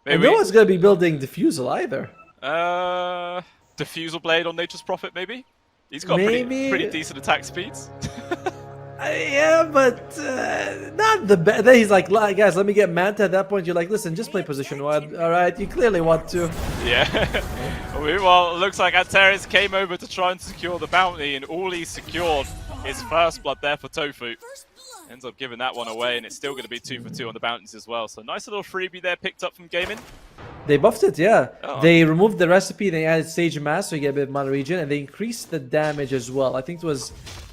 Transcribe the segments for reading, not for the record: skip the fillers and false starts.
Maybe. And no one's gonna be building Diffusal either. Diffusal Blade on Nature's Prophet, maybe? He's got pretty decent attack speeds. Yeah, but not the best. Then he's like, guys, let me get Manta. At that point, you're like, listen, just play position one. All right, you clearly want to. Yeah. Well, it looks like Antares came over to try and secure the bounty, and all he secured is first blood there for tOfu. Ends up giving that one away, and it's still going to be 2 for 2 on the bounties as well. So nice little freebie there picked up from Gaimin. They buffed it, yeah. Oh. They removed the recipe, they added Sage Mass, so you get a bit of mana regen, and they increased the damage as well. I think it was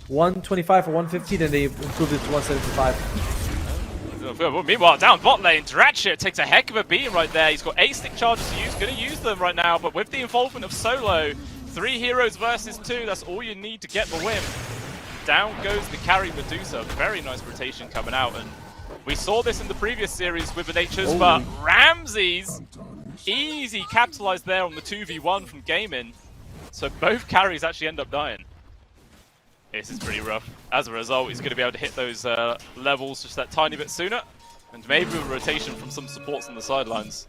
125 or 150, then they improved it to 175. Meanwhile, down bot lane, dyrachyo takes a heck of a beating right there. He's got 8 stick charges to use, going to use them right now, but with the involvement of Solo, 3 heroes versus 2, that's all you need to get the win. Down goes the carry Medusa. Very nice rotation coming out, and we saw this in the previous series with the Natures, but Ramzes easy capitalized there on the 2v1 from Gaimin. So both carries actually end up dying. This is pretty rough. As a result, he's going to be able to hit those levels just that tiny bit sooner, and maybe with a rotation from some supports on the sidelines.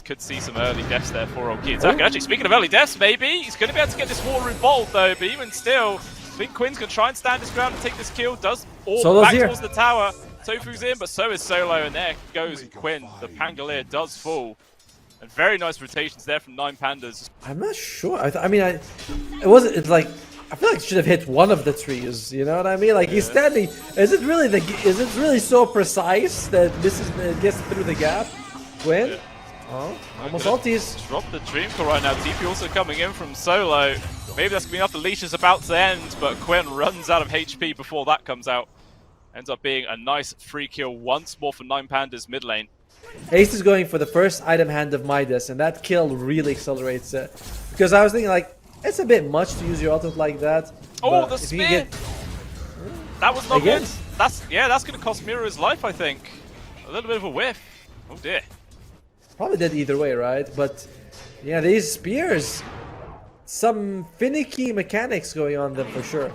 Could see some early deaths there for old kiyotaka. Actually, speaking of early deaths, maybe he's going to be able to get this water involved though, but even still, I think Quinn's going to try and stand his ground and take this kill. Does all back towards the tower. tOfu's in, but so is Solo, and there goes Quinn. The Pangolier does fall. And very nice rotations there from 9 Pandas. I'm not sure. I mean, it wasn't. It's like I feel like it should have hit one of the trees. You know what I mean? Like he's standing. Is it really so precise that this gets through the gap? Quinn. Yeah. Oh, almost ulties. Drop the Dream Core right now. TP also coming in from Solo. Maybe that's going to be enough. The leash is about to end, but Quinn runs out of HP before that comes out. Ends up being a nice free kill once more for 9 Pandas mid lane. Ace is going for the first item hand of Midas, and that kill really accelerates it. Because I was thinking, like, it's a bit much to use your ultimate like that. Oh, the spear! That was not good. That's going to cost MieRo his life, I think. A little bit of a whiff. Oh dear. Probably dead either way, right? But yeah, these spears, some finicky mechanics going on them for sure.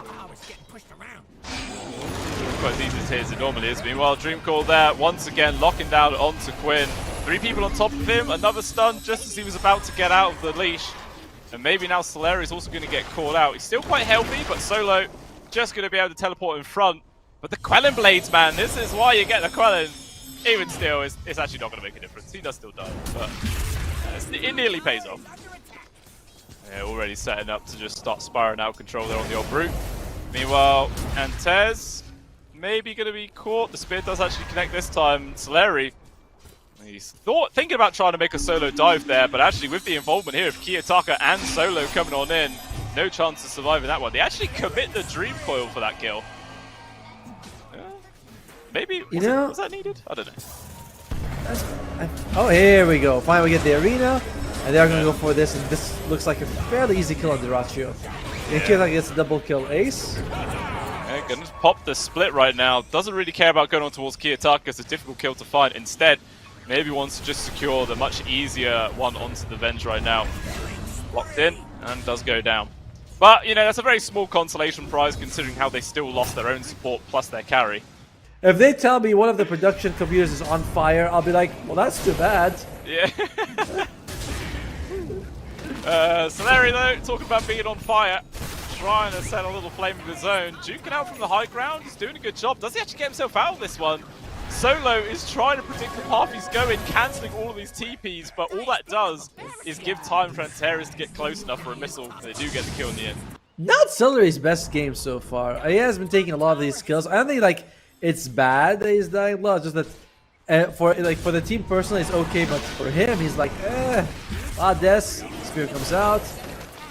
Quite as easy as it normally is. Meanwhile, Dream Call there, once again locking down onto Quinn. 3 people on top of him, another stun just as he was about to get out of the leash. And maybe now Seleri is also going to get caught out. He's still quite healthy, but Solo just going to be able to teleport in front. But the Quelling Blades, man, this is why you get the Quelling. Even still, it's actually not going to make a difference. He does still die, but it nearly pays off. Yeah, already setting up to just start spiraling out of control there on the old brute. Meanwhile, Antares maybe going to be caught. The spear does actually connect this time. Seleri, he's thinking about trying to make a solo dive there, but actually with the involvement here of kiyotaka and Solo coming on in, no chance of surviving that one. They actually commit the Dream Coil for that kill. Maybe, was that needed? I don't know. Oh, here we go. Finally we get the arena, and they're going to go for this, and this looks like a fairly easy kill on dyrachyo. In case I gets a double kill ace. Yeah, gonna just pop the split right now. Doesn't really care about going on towards kiyotaka. It's a difficult kill to find. Instead, maybe wants to just secure the much easier one onto the Venge right now. Locked in, and does go down. But, you know, that's a very small consolation prize considering how they still lost their own support plus their carry. If they tell me one of the production computers is on fire, I'll be like, well, that's too bad. Yeah. Seleri, though, talking about being on fire, trying to set a little flame of his own. Duking out from the high ground, he's doing a good job. Does he actually get himself out of this one? Solo is trying to predict the path he's going, cancelling all of these TPs, but all that does is give time for Antares to get close enough for a missile. They do get the kill in the end. Not Celeri's best game so far. He has been taking a lot of these kills. I don't think, like, it's bad that he's dying a lot, just that for the team personally it's okay, but for him he's like Des, spear comes out,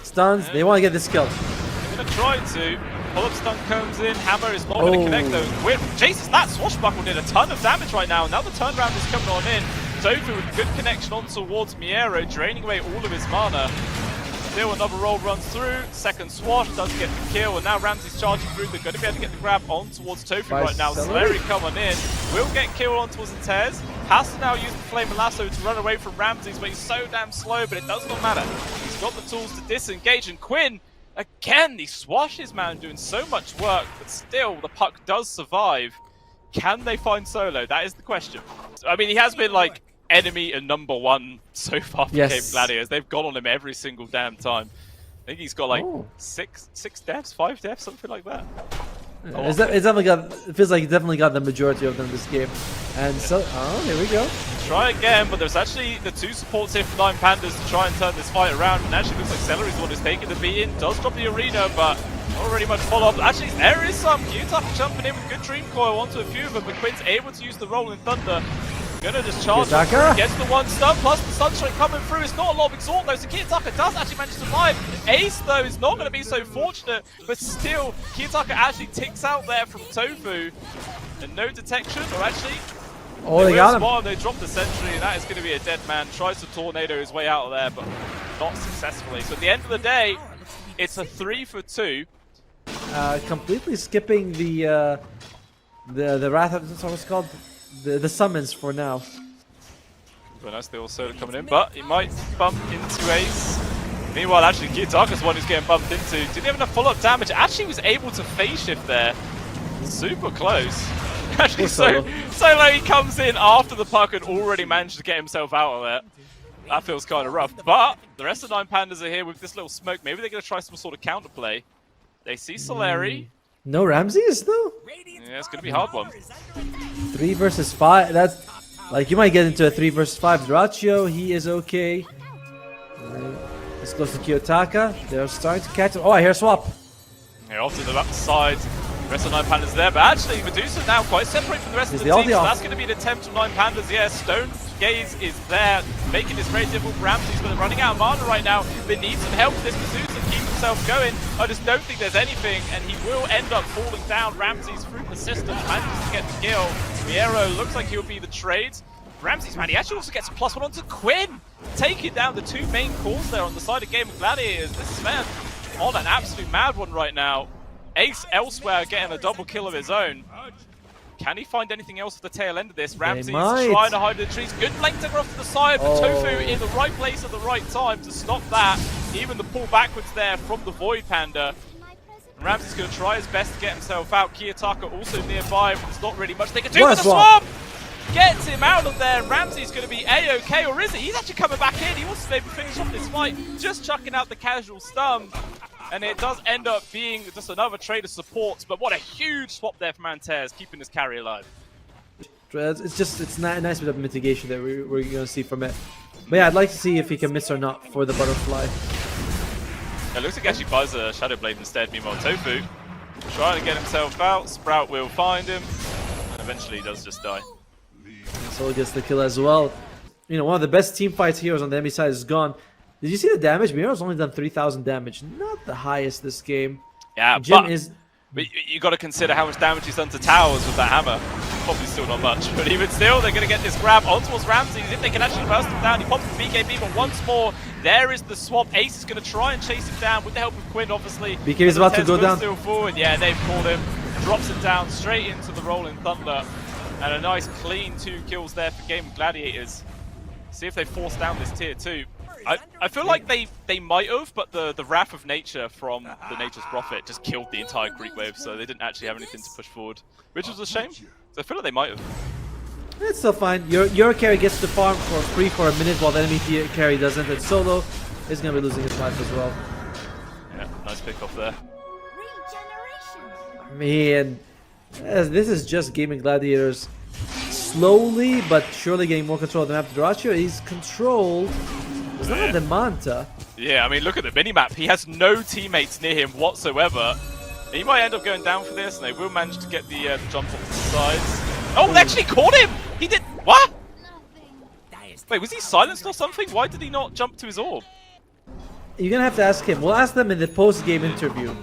stuns, they want to get this kill. They're gonna try to. Pull-up stun comes in, hammer is not gonna connect though. Weird. Jesus, that swashbuckle did a ton of damage right now. Now the turnaround is coming on in. tOfu with good connection on towards MieRo, draining away all of his mana. Still another roll runs through, second swash does get the kill, and now Ramzes charging through. They're going to be able to get the grab on towards tOfu right now. Seleri coming in, will get killed on towards Antares. Has to now use the Flame and Lasso to run away from Ramzes, but he's so damn slow, but it does not matter. He's got the tools to disengage, and Quinn, again, these swashes, man, doing so much work, but still the puck does survive. Can they find Solo? That is the question. I mean, he has been, like, enemy and #1 so far for Gaimin Gladiators. They've gone on him every single damn time. I think he's got like six deaths, 5 deaths, something like that. It's definitely got. It feels like he definitely got the majority of them this game. And so, here we go. Try again, but there's actually the 2 supports here from 9 Pandas to try and turn this fight around. And actually looks like Seleri's the one who's taking the beating. Does drop the arena, but not really much follow-up. Actually, there is some kiyotaka jumping in with good dream coil onto a few of them, but Quinn's able to use the rolling thunder. Gonna just charge through, gets the 1 stun, plus the sunshine coming through. It's not a lot of exhaust though, so kiyotaka does actually manage to survive. Ace though is not going to be so fortunate, but still, kiyotaka actually ticks out there from tOfu. And no detection, or actually, they got him. They dropped the sentry, and that is going to be a dead man. Tries to tornado his way out of there, but not successfully. So at the end of the day, it's a 3 for 2. Completely skipping the wrath of, that's what it's called. The summons for now. Very nice, they also coming in, but he might bump into Ace. Meanwhile, actually, kiyotaka's one who's getting bumped into. Didn't have enough follow-up damage. Actually was able to phase shift there. Super close. Actually, Solo he comes in after the puck and already managed to get himself out of there. That feels kind of rough. But the rest of 9 Pandas are here with this little smoke. Maybe they're going to try some sort of counterplay. They see Seleri. No Ramses though? Yeah, it's going to be a hard one. 3 versus 5. That's like you might get into a 3 versus 5. Dyrachyo, he is okay. This goes to kiyotaka. They're starting to catch him. Oh, I hear a swap. Yeah, off to the left side. The rest of 9 Pandas there, but actually Medusa now quite separate from the rest of the team. So that's going to be an attempt from 9 Pandas. Yeah, Stone Gaze is there, making this very difficult for Ramses, but they're running out of mana right now. They need some help with this Medusa to keep himself going. I just don't think there's anything, and he will end up falling down. Ramses through the system, manages to get the kill. MieRo looks like he'll be the trade. Ramses, man, he actually also gets a +1 onto Quinn, taking down the 2 main cores there on the side of Gaimin Gladiators. This man on an absolute mad one right now. Ace elsewhere getting a double kill of his own. Can he find anything else at the tail end of this? Ramses trying to hide in the trees. Good flank taker off to the side, but tOfu in the right place at the right time to stop that. Even the pull backwards there from the Void Panda. And Ramses is going to try his best to get himself out. Kiyotaka also nearby, but there's not really much they can do with the swamp. Gets him out of there. Ramses going to be A-okay, or is he? He's actually coming back in. He wants to maybe finish off this fight, just chucking out the casual stun. And it does end up being just another trade of support, but what a huge swap there from Antares, keeping his carry alive. It's not a nice bit of mitigation that we're going to see from it. But yeah, I'd like to see if he can miss or not for the butterfly. It looks like actually buys a Shadow Blade instead. Meanwhile, tOfu trying to get himself out. Sprout will find him, and eventually he does just die. Solo gets the kill as well. You know, one of the best team fights heroes on the enemy side is gone. Did you see the damage? MieRo's only done 3,000 damage. Not the highest this game. Yeah, but you got to consider how much damage he's done to towers with that hammer. Probably still not much, but even still, they're going to get this grab on towards Ramses. If they can actually burst him down, he pops the BKB, but once more, there is the swap. Ace is going to try and chase him down with the help of Quinn, obviously. BKB is about to go down. Still forward. Yeah, they've called him. Drops him down straight into the Rolling Thunder. And a nice clean 2 kills there for Gaimin Gladiators. See if they force down this tier 2. I feel like they might have, but the Wrath of Nature from the Nature's Prophet just killed the entire creep wave, so they didn't actually have anything to push forward, which was a shame. So I feel like they might have. It's still fine. Your carry gets the farm for free for a minute, while the enemy carry doesn't. And Solo is going to be losing his life as well. Yeah, nice pick off there. Man, this is just Gaimin Gladiators slowly but surely getting more control of the map. Dyrachyo is controlled. It's not the Manta. Yeah, I mean, look at the minimap. He has no teammates near him whatsoever. He might end up going down for this, and they will manage to get the jump off to the sides. Oh, they actually caught him! He did... What? Wait, was he silenced or something? Why did he not jump to his orb? You're going to have to ask him. We'll ask them in the post-game interview.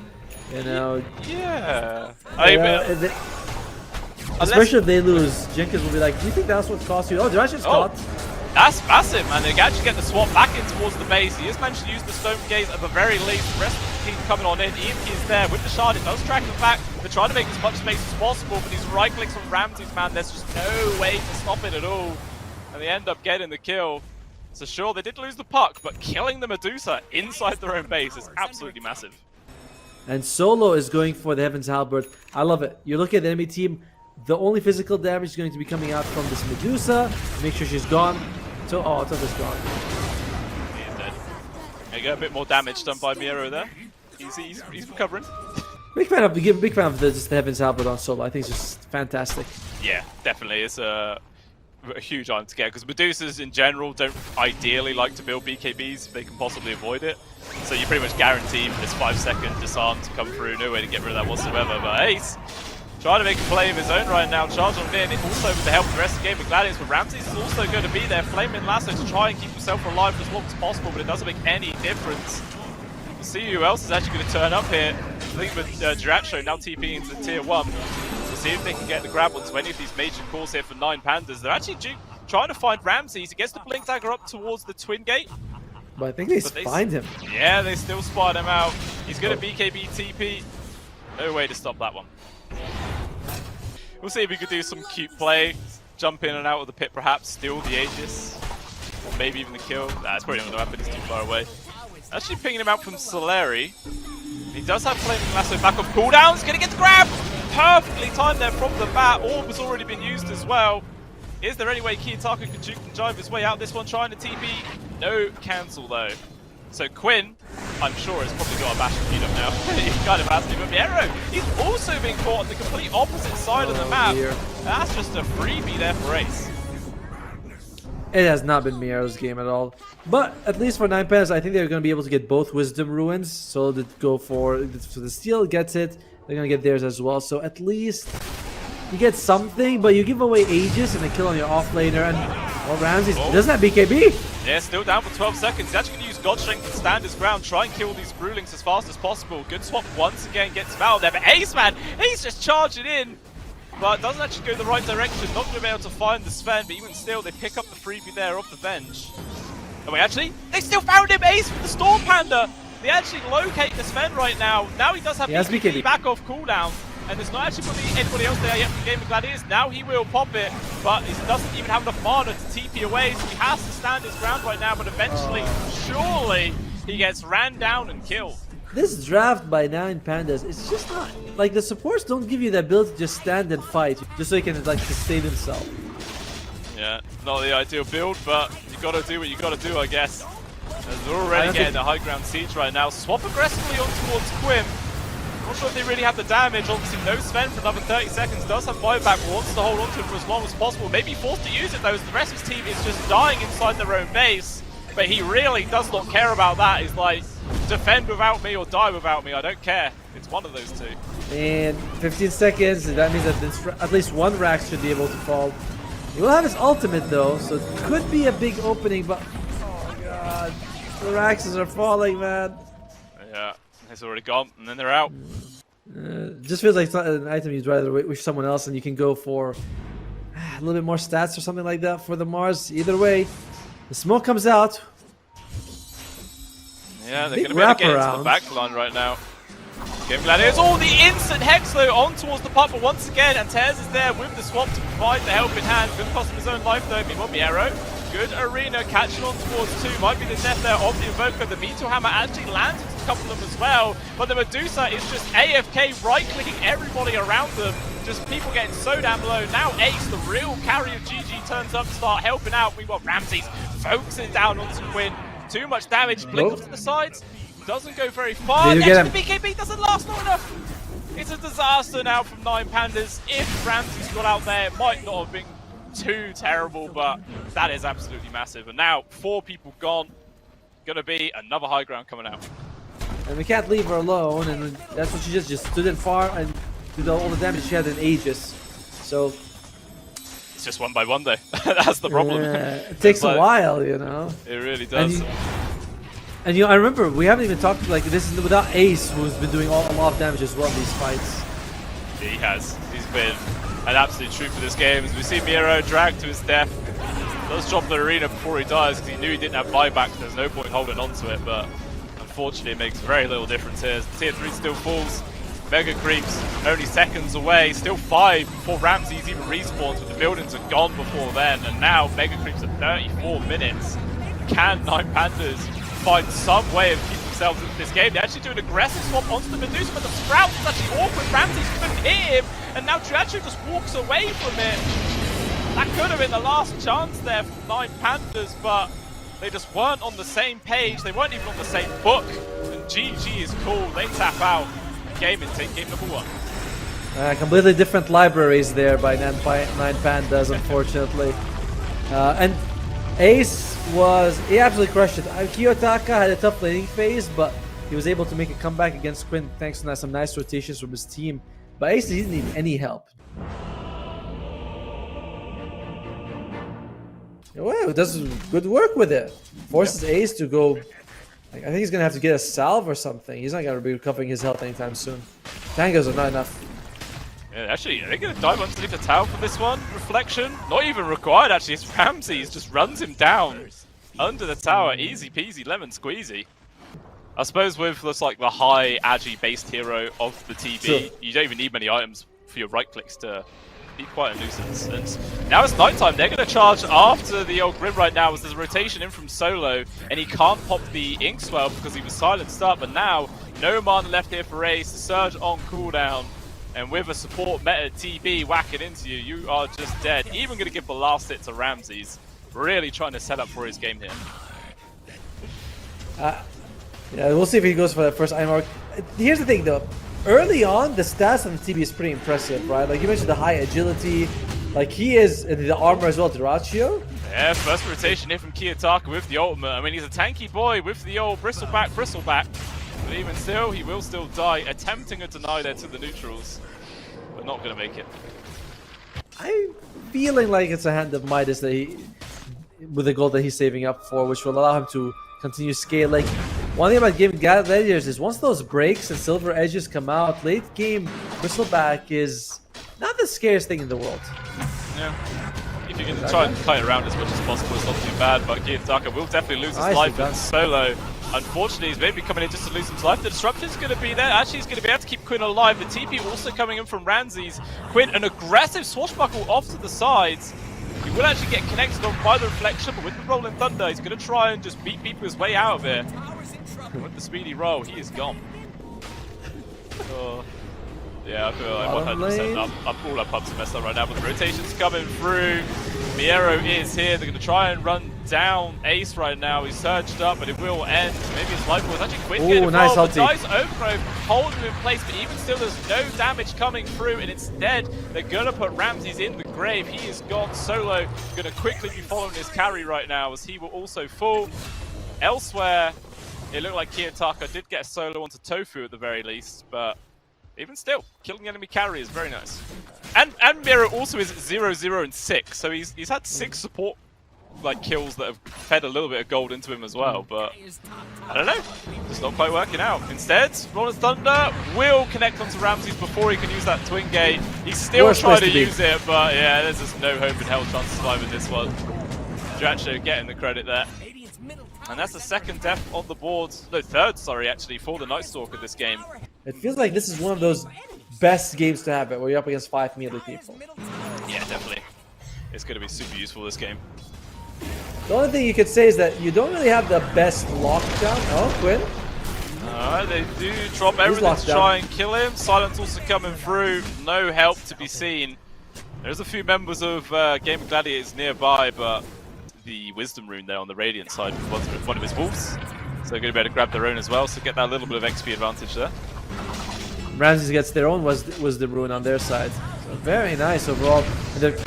You know... Yeah. Especially if they lose, Jenkins will be like, do you think that's what cost you? Oh, Dyrachyo's caught. That's massive, man. They can actually get the swap back in towards the base. He has managed to use the Stone Gaze at the very least. The rest of the team coming on in. EMP is there with the shard. It does track him back. They're trying to make as much space as possible, but these right clicks from Ramses, man, there's just no way to stop it at all. And they end up getting the kill. So sure, they did lose the puck, but killing the Medusa inside their own base is absolutely massive. And Solo is going for the Heaven's Halberd. I love it. You look at the enemy team, the only physical damage is going to be coming out from this Medusa. Make sure she's gone. So, oh, tOfu's gone. He is dead. There you go, a bit more damage done by MieRo there. He's recovering. Big fan of just the Heaven's Output on solo. I think it's just fantastic. Yeah, definitely. It's a huge item to get because Medusas in general don't ideally like to build BKBs if they can possibly avoid it. So you pretty much guarantee this 5-second disarm to come through. No way to get rid of that whatsoever. But Ace trying to make a play of his own right now. Charge on in. Also with the help of the rest of the game with Gladiators. But RAMZES is also going to be there. Flaming Lasso to try and keep himself alive for as long as possible. But it doesn't make any difference. We'll see who else is actually going to turn up here. I think with dyrachyo now TPing into the tier 1. We'll see if they can get the grab onto any of these major calls here for 9 Pandas. They're actually trying to find RAMZES. He gets the Blink Dagger up towards the Twin Gate. But I think they find him. Yeah, they still spot him out. He's going to BKB TP. No way to stop that one. We'll see if we could do some cute play. Jump in and out of the pit perhaps. Steal the Aegis. Or maybe even the kill. Nah, it's probably not going to happen. He's too far away. Actually pinging him out from Seleri. He does have Flaming Lasso back off cooldowns. Going to get the grab. Perfectly timed there from the bat. Orb has already been used as well. Is there any way kiyotaka can juke and jive his way out? This one trying to TP. No cancel though. So Quinn, I'm sure, has probably got a bash queued up now. He kind of has to, but MieRo, he's also being caught on the complete opposite side of the map. Dear. That's just a freebie there for Ace. It has not been MieRo's game at all. But at least for 9 Pandas, I think they're going to be able to get both Wisdom Ruins. So they go for so the Steel gets it. They're going to get theirs as well. So at least you get something, but you give away Aegis and a kill on your offlaner. And well, RAMZES doesn't have BKB. Yeah, still down for 12 seconds. He's actually going to use God Strength to stand his ground, try and kill these Brewlings as fast as possible. Good swap once again, gets him out of there. But Ace, man, he's just charging in. But doesn't actually go the right direction. Not going to be able to find the Sven, but even still, they pick up the freebie there off the bench. Oh wait, actually, they still found him, Ace, with the Storm Panda. They actually locate the Sven right now. Now he does have BKB back off cooldown. And there's not actually anybody else there yet from Gaimin Gladiators. Now he will pop it, but he doesn't even have enough mana to TP away, so he has to stand his ground right now, but eventually, surely, he gets ran down and killed. This draft by 9 Pandas, it's just not... Like, the supports don't give you the ability to just stand and fight, just so he can, like, sustain himself. Yeah, not the ideal build, but you gotta do what you gotta do, I guess. They're already getting the high ground siege right now. Swap aggressively on towards Quinn. Not sure if they really have the damage. Obviously, no Sven for another 30 seconds. Does have buyback, wants to hold on to it for as long as possible. Maybe forced to use it though, as the rest of his team is just dying inside their own base. But he really does not care about that. He's like, defend without me or die without me. I don't care. It's one of those two. And 15 seconds. That means that this, at least one Rax should be able to fall. He will have his ultimate though, so it could be a big opening. But oh god, the Raxes are falling, man. Yeah. It's already gone, and then they're out. Just feels like it's not an item you'd rather wait with someone else, and you can go for a little bit more stats or something like that for the Mars. Either way, the smoke comes out. Yeah, they're going to be able to get into the backline right now. Gaimin Gladiators, oh, the instant Hex though on towards the putt, but once again, Antares is there with the swap to provide the helping hand. Going to cost him his own life though. Meanwhile, MieRo, good arena, catching on towards 2. Might be the death there of the Invoker. The Meteor Hammer actually lands into a couple of them as well, but the Medusa is just AFK, right-clicking everybody around them. Just people getting so damn low. Now Ace, the real carry of GG, turns up to start helping out. We've got RAMZES focusing down onto Quinn. Too much damage. Blink off to the sides. Doesn't go very far. Next, the BKB doesn't last long enough. It's a disaster now from 9 Pandas. If RAMZES got out there, it might not have been too terrible, but that is absolutely massive. And now 4 people gone. Gonna be another high ground coming out. And we can't leave her alone, and that's what she just stood in far and did all the damage she had in Aegis. So it's just one by one though. That's the problem. It takes a while, you know. It really does. And you know, I remember we haven't even talked like this is without Ace, who's been doing a lot of damage as well in these fights. Yeah, he has. He's been an absolute troop for this game. As we see MieRo dragged to his death. Does drop the arena before he dies because he knew he didn't have buyback. There's no point holding on to it, but unfortunately it makes very little difference here. Tier 3 still falls. Mega Creeps only seconds away. Still 5 before RAMZES even respawns, but the buildings are gone before then. And now Mega Creeps at 34 minutes. Can 9 Pandas find some way of keeping themselves into this game? They actually do an aggressive swap onto the Medusa, but the Sprout is actually awkward. RAMZES couldn't hit him, and now dyrachyo just walks away from it. That could have been the last chance there from 9 Pandas, but they just weren't on the same page. They weren't even on the same book. And GG is cool. They tap out. Gaimin take game number 1. Completely different libraries there by 9 Pandas, unfortunately. And Ace he absolutely crushed it. Kiyotaka had a tough laning phase, but he was able to make a comeback against Quinn thanks to some nice rotations from his team. But Ace didn't need any help. Well, does good work with it. Forces Ace to go. Like, I think he's gonna have to get a salve or something. He's not gonna be recovering his health anytime soon. Tangos are not enough. Yeah, actually, are they gonna dive underneath the tower for this one? Reflection? Not even required, actually. It's Ramzes just runs him down under the tower. Easy peasy, lemon squeezy. I suppose with this, like, the high agi based hero of the TB, you don't even need many items for your right clicks to be quite a nuisance. And now it's nighttime. They're going to charge after the old Grim right now as there's a rotation in from Solo, and he can't pop the Inkswell because he was silenced up. But now, no mana left here for Ace. The Surge on cooldown, and with a support meta TB whacking into you, you are just dead. Even going to give the last hit to Ramzes. Really trying to set up for his game here. Yeah, we'll see if he goes for that first iron mark. Here's the thing though. Early on, the stats on the TB is pretty impressive, right? Like you mentioned the high agility. Like he is the armor as well, dyrachyo. Yeah, first rotation here from Kiyotaka with the ultimate. I mean, he's a tanky boy with the old bristleback. But even still, he will still die, attempting a deny there to the neutrals. But not going to make it. I'm feeling like it's a hand of Midas that with the gold that he's saving up for, which will allow him to continue scaling. One thing about Gaimin Gladiators is once those breaks and silver edges come out, late game bristleback is not the scariest thing in the world. Yeah. If you can try and cut it around as much as possible, it's not too bad, but Kiyotaka will definitely lose his life in solo. Unfortunately, he's maybe coming in just to lose his life. The disruption's going to be there. Actually, he's going to be able to keep Quinn alive. The TP also coming in from Ramzes. Quinn, an aggressive swashbuckle off to the sides. He will actually get connected on by the reflection, but with the Rolling Thunder, he's going to try and just beat people his way out of here. With the speedy roll, he is gone. Yeah, I feel like 100% I'm all up to mess up right now, but the rotation's coming through. MieRo is here. They're going to try and run down Ace right now. He's surged up, but it will end. Maybe his life was actually Quinn getting involved. Nice overgrowth, holding him in place, but even still, there's no damage coming through, and instead, they're going to put Ramzes in the grave. He is gone. Solo going to quickly be following his carry right now, as he will also fall. Elsewhere, it looked like Kiyotaka did get a solo onto tOfu at the very least, but even still, killing enemy carry is very nice. And MieRo also is 0-0 and 6, so he's had 6 support kills that have fed a little bit of gold into him as well, but I don't know, just not quite working out. Instead, Rolling Thunder will connect onto Ramzes before he can use that twin gate. He's still trying to use it, but yeah, there's just no hope in hell chance to survive in this one. dyrachyo getting the credit there. And that's the second death on the board, no, third, sorry, actually, for the Night Stalker this game. It feels like this is one of those best games to have it, where you're up against 5 melee people. Yeah, definitely. It's going to be super useful this game. The only thing you could say is that you don't really have the best lockdown. Oh, Quinn. Alright, they do drop everything to try and kill him. Silence also coming through. No help to be seen. There's a few members of Gaimin Gladiators nearby, but the Wisdom rune there on the Radiant side was one of his wolves. So they're going to be able to grab their own as well, so get that little bit of XP advantage there. Ramzes gets their own was the rune on their side. So very nice overall. And they're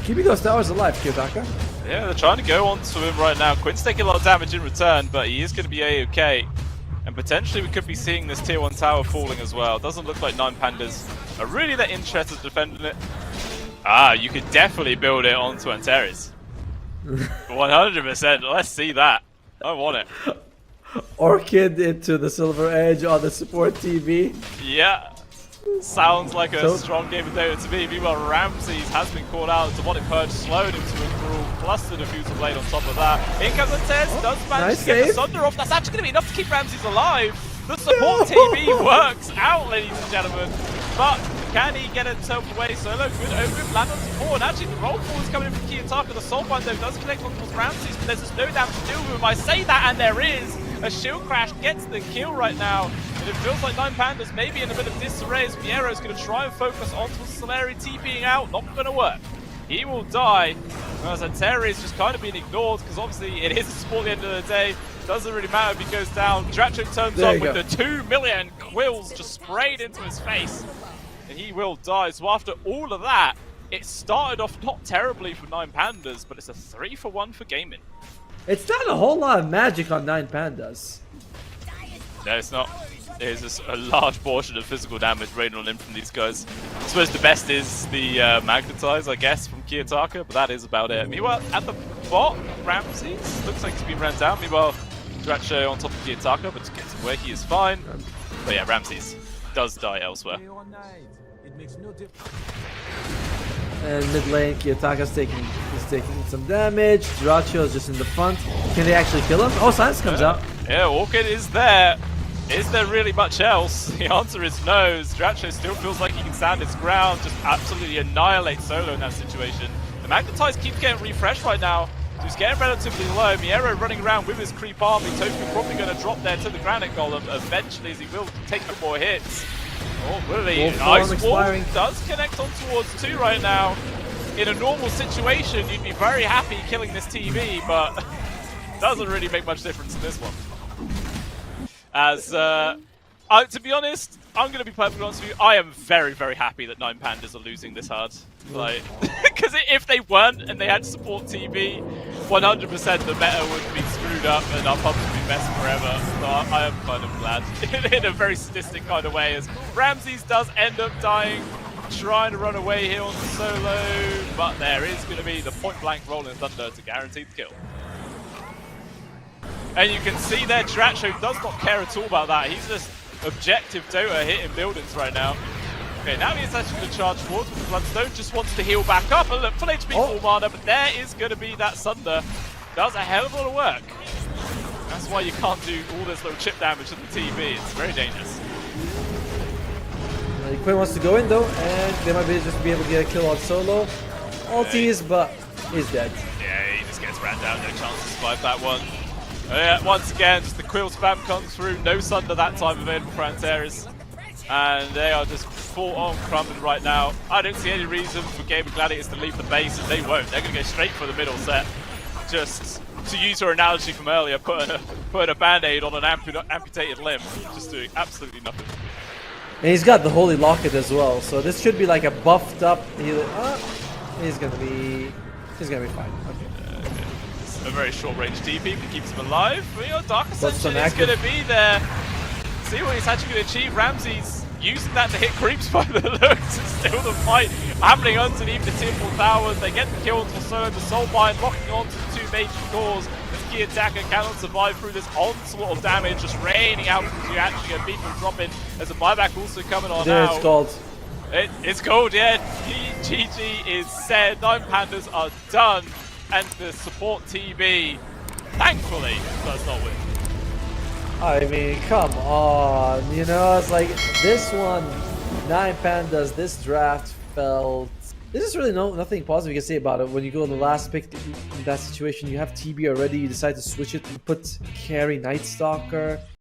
keeping those towers alive, Kiyotaka. Yeah, they're trying to go on to him right now. Quinn's taking a lot of damage in return, but he is going to be A-OK. And potentially we could be seeing this tier 1 tower falling as well. Doesn't look like 9 Pandas are really that interested in defending it. Ah, you could definitely build it onto Antares. 100%, let's see that. I want it. Orchid into the Silver Edge on the support TV. Yeah, sounds like a strong game of Dota to me. Meanwhile, Ramzes has been called out. Demonic Purge slowed him to a cruel, plus the Diffuser Blade on top of that. In comes Antares, does manage to get the Sunder off. That's actually going to be enough to keep Ramzes alive. The support TV works out, ladies and gentlemen. But can he get himself away? Solo good over him, land on support. And actually, the roll forward is coming in from Kiyotaka. The Soulbind though does connect on towards Ramzes, but there's just no damage to deal with him. I say that, and there is. A shield crash gets the kill right now. And it feels like 9 Pandas maybe in a bit of disarray as MieRo is going to try and focus onto Seleri TPing out. Not going to work. He will die. Whereas Antares just kind of being ignored because obviously it is a sport at the end of the day. Doesn't really matter if he goes down. dyrachyo turns up with the 2 million quills just sprayed into his face. And he will die. So after all of that, it started off not terribly for 9Pandas, but it's a 3-for-1 for Gaimin. It's not a whole lot of magic on 9Pandas. No, it's not. There's just a large portion of physical damage raining on him from these guys. I suppose the best is the monetize, I guess, from Kiyotaka, but that is about it. Meanwhile, at the bot, Ramses looks like he's been ran down. Meanwhile, dyrachyo on top of Kiyotaka, but to get to where he is fine. But yeah, Ramses does die elsewhere. And mid lane, Kiyotaka's taking some damage. dyrachyo is just in the front. Can they actually kill him? Oh, Silence comes out. Yeah, Orchid is there. Is there really much else? The answer is no. dyrachyo still feels like he can stand his ground, just absolutely annihilate Solo in that situation. The monetize keeps getting refreshed right now. So he's getting relatively low. MieRo running around with his creep army. tOfu probably going to drop there to the granite golem eventually, as he will take a more hits. Oh, will he? Nice wall does connect on towards 2 right now. In a normal situation, you'd be very happy killing this TV, but doesn't really make much difference in this one. As, to be honest, I'm going to be perfectly honest with you, I am very, very happy that 9Pandas are losing this hard. Like, because if they weren't and they had support TV, 100% the meta would be screwed up and our pubs would be messed forever. So I am kind of glad, in a very sadistic kind of way, as Ramses does end up dying, trying to run away here on the solo, but there is going to be the point-blank Rolling Thunder to guarantee the kill. And you can see there, dyrachyo does not care at all about that. He's just objective Dota hitting buildings right now. Okay, now he's actually going to charge forward with the Bloodstone, just wants to heal back up. And look, full HP full mana, but there is going to be that Sunder. Does a hell of a lot of work. That's why you can't do all this little chip damage to the TV. It's very dangerous. Quinn wants to go in though, and they might just be able to get a kill on Solo. Ulties, but he's dead. Yeah, he just gets ran down, no chance to survive that one. Yeah, once again, just the quill spam comes through. No Sunder that time available for Antares. And they are just full on crumbling right now. I don't see any reason for Gaimin Gladiators to leave the base, and they won't. They're going to go straight for the middle set. Just to use her analogy from earlier, putting a band-aid on an amputated limb. Just doing absolutely nothing. And he's got the Holy Locket as well, so this should be like a buffed up healer. He's gonna be fine. Okay. A very short range TP that keeps him alive. But, you know, Dark Ascension is going to be there. See what he's actually going to achieve. Ramses using that to hit creeps by the looks. It's still the fight happening underneath the tier 4 towers. They get the kill onto Solo, the Soulbind locking onto the 2 major cores. This kiyotaka cannot survive through this onslaught of damage, just raining out from actually a beat from dropping. There's a buyback also coming on now. It's called. It's called, yeah. GG is said. 9Pandas are done. And the support TV, thankfully, does not win. I mean, come on. You know, it's like this one, 9Pandas, this draft felt... This is really nothing positive you can say about it. When you go in the last pick in that situation, you have TB already, you decide to switch it and put carry Night Stalker.